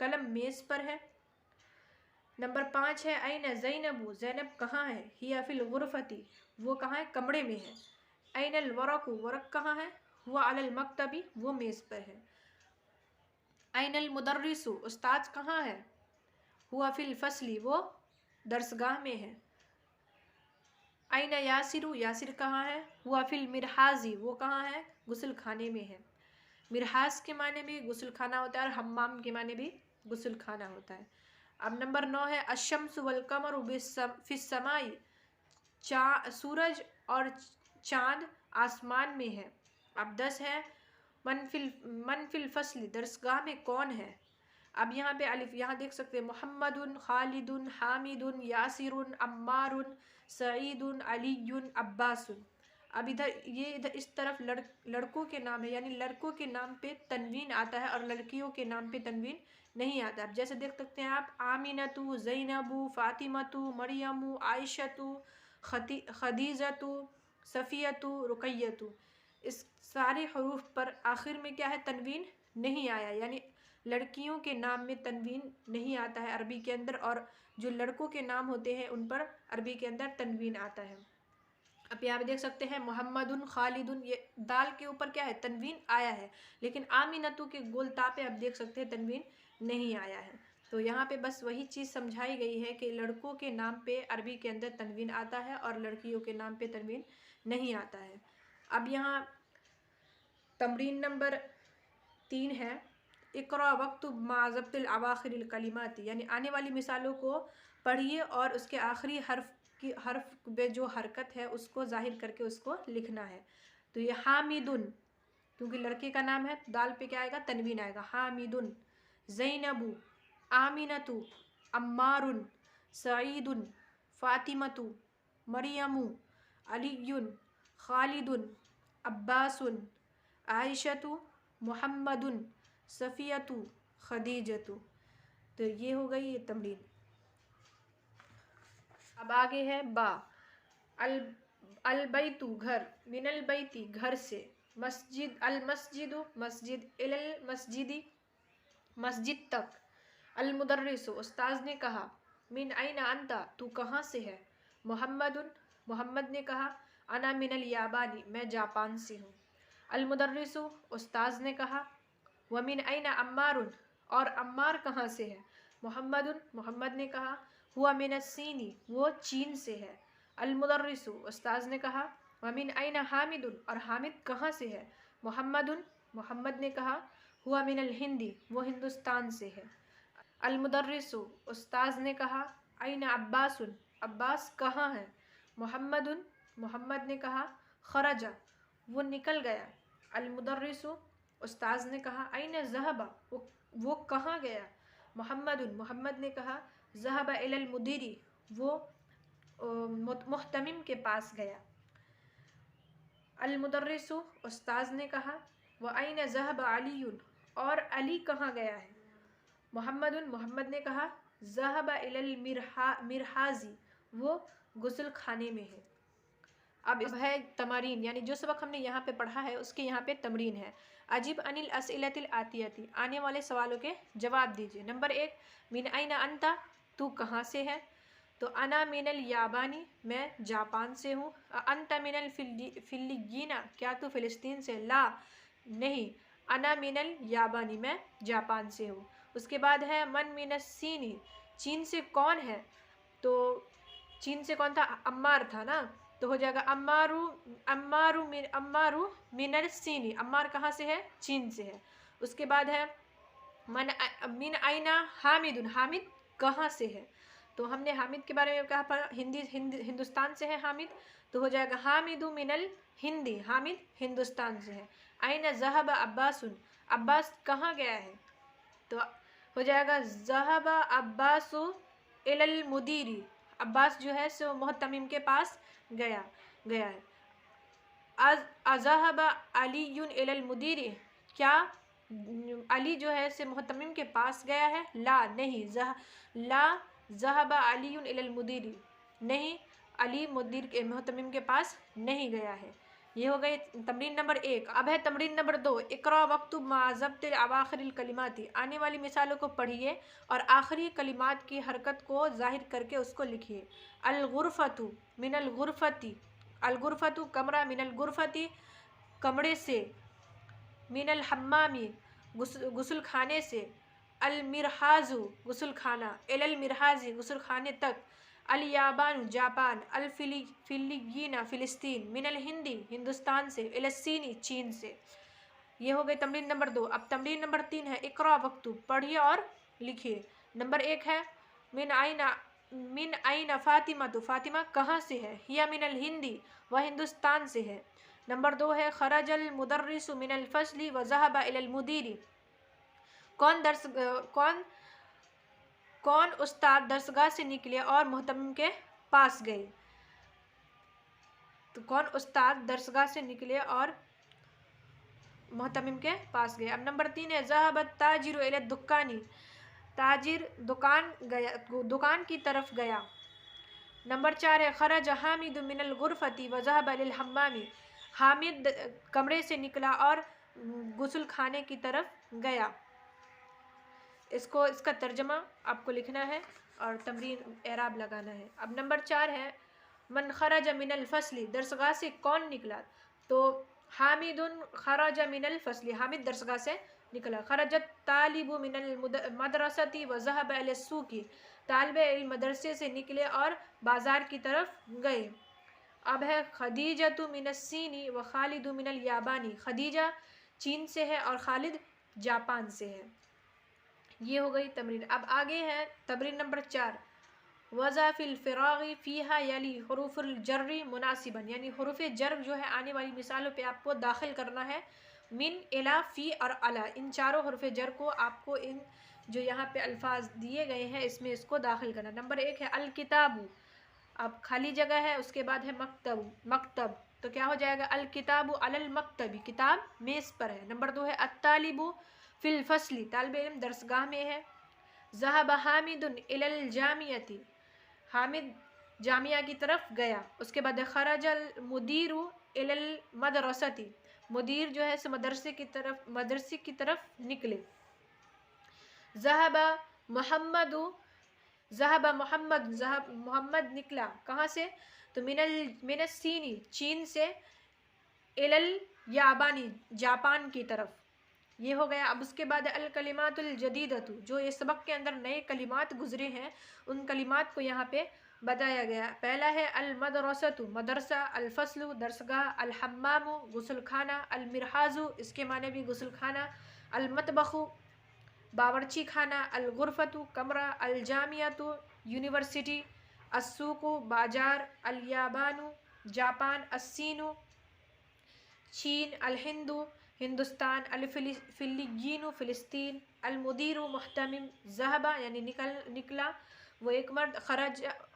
قلم میز پر ہے۔ نمبر 5 ہے این زینب، زینب کہاں ہے؟ ہی فی الغرفتی، وہ کہاں ہے؟ کمرے میں ہے۔ این الورق، ورق کہاں ہے؟ ہوا علی المکتبی، وہ میز پر ہے۔ این المدرس، استاد کہاں ہے؟ ہوا فی الفصل، وہ درسگاہ میں ہے۔ این یاسر، یاسر کہاں ہے؟ ہوا فی المرحاض، وہ کہاں ہے؟ غسل خانے میں ہے۔ مرحاض کے معنی بھی غسل خانہ ہوتا ہے اور حمام کے معنی بھی غسل خانہ ہوتا ہے۔ اب نمبر 9 ہے الشمس والقمر فی السماء، سورج اور چاند آسمان میں ہے۔ اب 10 ہے من فی الفصل، درسگاہ میں کون ہے؟ اب یہاں پہ الف، یہاں دیکھ سکتے ہیں محمد، خالد، حامد، یاسر، عمار، سعید، علی، عباس۔ اب ادھر اس طرف لڑکوں کے نام ہے، یعنی لڑکوں کے نام پہ تنوین آتا ہے اور لڑکیوں کے نام پہ تنوین نہیں آتا۔ اب جیسے دیکھ سکتے ہیں آپ آمینۃ، زینب، فاطمۃ، مریم، عائشۃ، خدیجۃ، صفیۃ، رقیۃ، اس سارے حروف پر آخر میں کیا ہے؟ تنوین نہیں آیا، یعنی لڑکیوں کے نام میں تنوین نہیں آتا ہے عربی کے اندر، اور جو لڑکوں کے نام ہوتے ہیں ان پر عربی کے اندر تنوین آتا ہے۔ اب یہاں پہ دیکھ سکتے ہیں محمد، خالد، یہ دال کے اوپر کیا ہے؟ تنوین آیا ہے، لیکن آمینتو کے گول تا پہ آپ دیکھ سکتے ہیں تنوین نہیں آیا ہے۔ تو یہاں پہ بس وہی چیز سمجھائی گئی ہے کہ لڑکوں کے نام پہ عربی کے اندر تنوین آتا ہے اور لڑکیوں کے نام پہ تنوین نہیں آتا ہے۔ اب یہاں تمرین نمبر 3 ہے اقرا واکتب مع ضبط الاواخر الکلمات، یعنی آنے والی مثالوں کو پڑھیے اور اس کے آخری حرف پہ جو حرکت ہے اس کو ظاہر کر کے اس کو لکھنا ہے۔ تو یہ حامدن، کیونکہ لڑکے کا نام ہے دال پہ کیا آئے گا؟ تنوین آئے گا۔ حامدن، زینب، آمینۃ، عمار، سعید، فاطمۃ، مریم، علی، خالد، عباس، عائشۃ، محمد، صفیۃ، خدیجۃ۔ تو یہ ہو گئی یہ تمرین۔ اب آگے ہے با، البیت، گھر، من البیت، گھر سے، مسجد، المسجد، مسجد، الی المسجد، مسجد تک، المدرس، استاذ نے کہا، من این انت، تو کہاں سے ہے؟ محمد، محمد نے کہا، انا من الیابان، میں جاپان سے ہوں۔ المدرس، استاذ نے کہا، ومن این عمار، اور عمار کہاں سے ہے؟ محمد، محمد نے کہا، ہوا من الصین، وہ چین سے ہے۔ المدرس، استاذ نے کہا، ومن این حامد، اور حامد کہاں سے ہے؟ محمد، محمد نے کہا، ہوا من الہند، وہ ہندوستان سے ہے۔ المدرس، استاذ نے کہا، این عباس، عباس کہاں ہے؟ محمد، محمد نے کہا، خرج، وہ نکل گیا۔ المدرس، استاذ نے کہا، این ذهب، وہ کہاں گیا؟ محمد، محمد نے کہا، ذهب الی المدیر، وہ محتمم کے پاس گیا۔ المدرس، استاذ نے کہا، وَأَيْنَ ذَهَبَ عَلِيٌّ، اور علی کہاں گیا ہے؟ محمد، محمد نے کہا، ذَهَبَ إِلَى الْمِرْحَاضِ، وہ غسل خانے میں ہے۔ اب ہے تمارین، یعنی جو سبق ہم نے یہاں پہ پڑھا ہے اس کے یہاں پہ تمرین ہے۔ اجب عن الاسئلة الآتیۃ، آنے والے سوالوں کے جواب دیجیے۔ نمبر 1، من این انت، تو کہاں سے ہے؟ تو انا من الیابان، میں جاپان سے ہوں۔ انت من الفلپین، کیا تو فلسطین سے؟ لا، نہیں، انا من الیابان، میں جاپان سے ہوں۔ اس کے بعد ہے من من الصین، چین سے کون ہے؟ تو چین سے کون تھا؟ عمار تھا نا، تو ہو جائے گا عمار من الصین، عمار کہاں سے ہے؟ چین سے ہے۔ اس کے بعد ہے من این حامد، حامد کہاں سے ہے؟ تو ہم نے حامد کے بارے میں کہا ہندوستان سے ہے حامد، تو ہو جائے گا حامد من الہند، حامد ہندوستان سے ہے۔ این ذهب عباس، عباس کہاں گیا ہے؟ تو ہو جائے گا ذهب عباس الی المدیر، عباس جو ہے سو محتمم کے پاس گیا ہے۔ اذهب علی الی المدیر، کیا علی جو ہے سے محتمم کے پاس گیا ہے؟ لا، نہیں، لا ذهب علی الی المدیر، نہیں، علی محتمم کے پاس نہیں گیا ہے۔ یہ ہو گئی تمرین نمبر 1۔ اب ہے تمرین نمبر 2۔ اقرا وکتب مع ضبط اواخر الکلمات، آنے والی مثالوں کو پڑھیے اور آخری کلمات کی حرکت کو ظاہر کر کے اس کو لکھیے۔ الغرفۃ من الغرفتی، الغرفۃ کمرہ، من الغرفتی کمرے سے، من الحمام غسل خانے سے، المرحاض غسل خانہ، الی المرحاض غسل خانے تک، الیابان جاپان، الفلیین فلسطین، من الہندی ہندوستان سے، الی الصین چین سے۔ یہ ہو گئی تمرین نمبر 2۔ اب تمرین نمبر 3 ہے اقرا وکتب، پڑھیے اور لکھیے۔ نمبر 1 ہے من این فاطمہ، تو فاطمہ کہاں سے ہے؟ ہی من الہندی، وہ ہندوستان سے ہے۔ نمبر 2 ہے خرج المدرس من الفصل وذهب الی المدیر، کون استاد درسگاہ سے نکلے اور محتمم کے پاس گئے؟ تو کون استاد درسگاہ سے نکلے اور محتمم کے پاس گئے۔ اب نمبر 3 ہے ذهب التاجر الی الدکان، تاجر دکان کی طرف گیا۔ نمبر 4 ہے خرج حامد من الغرفۃ وذهب الی الحمام، حامد کمرے سے نکلا اور غسل خانے کی طرف گیا۔ اس کا ترجمہ آپ کو لکھنا ہے اور تمرین اعراب لگانا ہے۔ اب نمبر 4 ہے من خرج من الفصل، درسگاہ سے کون نکلا؟ تو حامد خرج من الفصل، حامد درسگاہ سے نکلا۔ خرج الطالب من المدرسۃ وذهب الی السوق، طالب علم مدرسے سے نکلے اور بازار کی طرف گئے۔ اب ہے خدیجۃ من الصین وخالد من الیابان، خدیجہ چین سے ہے اور خالد جاپان سے ہے۔ یہ ہو گئی تمرین۔ اب آگے ہے تمرین نمبر 4۔ وضع فی الفراغ فیہا یلی حروف الجر مناسبا، یعنی حروف جر جو ہے آنے والی مثالوں پہ آپ کو داخل کرنا ہے۔ من، الی، فی اور علی، ان چاروں حروف جر کو آپ کو ان جو یہاں پہ الفاظ دیے گئے ہیں اس میں اس کو داخل کرنا۔ نمبر 1 ہے الکتاب، اب خالی جگہ ہے، اس کے بعد ہے مکتب، تو کیا ہو جائے گا الکتاب علی المکتب، کتاب میز پر ہے۔ نمبر 2 ہے الطالب فی الفصل، طالب علم درسگاہ میں ہے۔ ذهب حامد الی الجامعۃ، حامد جامعہ کی طرف گیا۔ اس کے بعد ہے خرج المدیر الی المدرسۃ، مدیر جو ہے مدرسے کی طرف نکلے۔ ذهب محمد، محمد نکلا کہاں سے؟ تو من الصین چین سے، الی الیابان جاپان کی طرف۔ یہ ہو گیا۔ اب اس کے بعد الکلمات الجدیدۃ، جو اس سبق کے اندر نئے کلمات گزرے ہیں ان کلمات کو یہاں پہ بتایا گیا۔ پہلا ہے المدرسۃ مدرسہ، الفصل درسگاہ، الحمام غسل خانہ، المرحاض اس کے معنی بھی غسل خانہ، المطبخ باورچی خانہ، الغرفۃ کمرہ، الجامعۃ یونیورسٹی، السوق بازار، الیابان جاپان، الصین چین، الہند ہندوستان، الفلیین فلسطین، المدیر محتمم، ذهب یعنی نکلا وہ ایک مرد،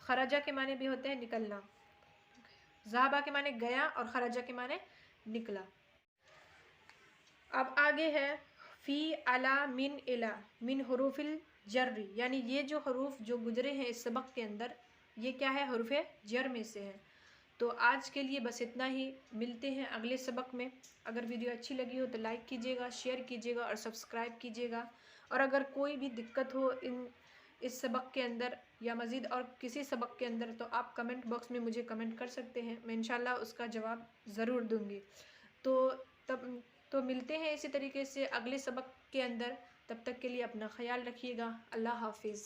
خرجہ کے معنی بھی ہوتے ہیں نکلنا، ذهب کے معنی گیا اور خرجہ کے معنی نکلا۔ اب آگے ہے فی، علی، من، الی، من حروف الجر، یعنی یہ جو حروف جو گزرے ہیں اس سبق کے اندر یہ کیا ہے؟ حروف جر میں سے ہے۔ تو آج کے لیے بس اتنا ہی، ملتے ہیں اگلے سبق میں۔ اگر ویڈیو اچھی لگی ہو تو لائک کیجیے گا، شیئر کیجیے گا اور سبسکرائب کیجیے گا۔ اور اگر کوئی بھی دقت ہو اس سبق کے اندر یا مزید اور کسی سبق کے اندر تو آپ کمنٹ باکس میں مجھے کمنٹ کر سکتے ہیں، میں انشاءاللہ اس کا جواب ضرور دوں گی۔ تو ملتے ہیں اسی طریقے سے اگلے سبق کے اندر، تب تک کے لیے اپنا خیال رکھیے گا۔ اللہ حافظ۔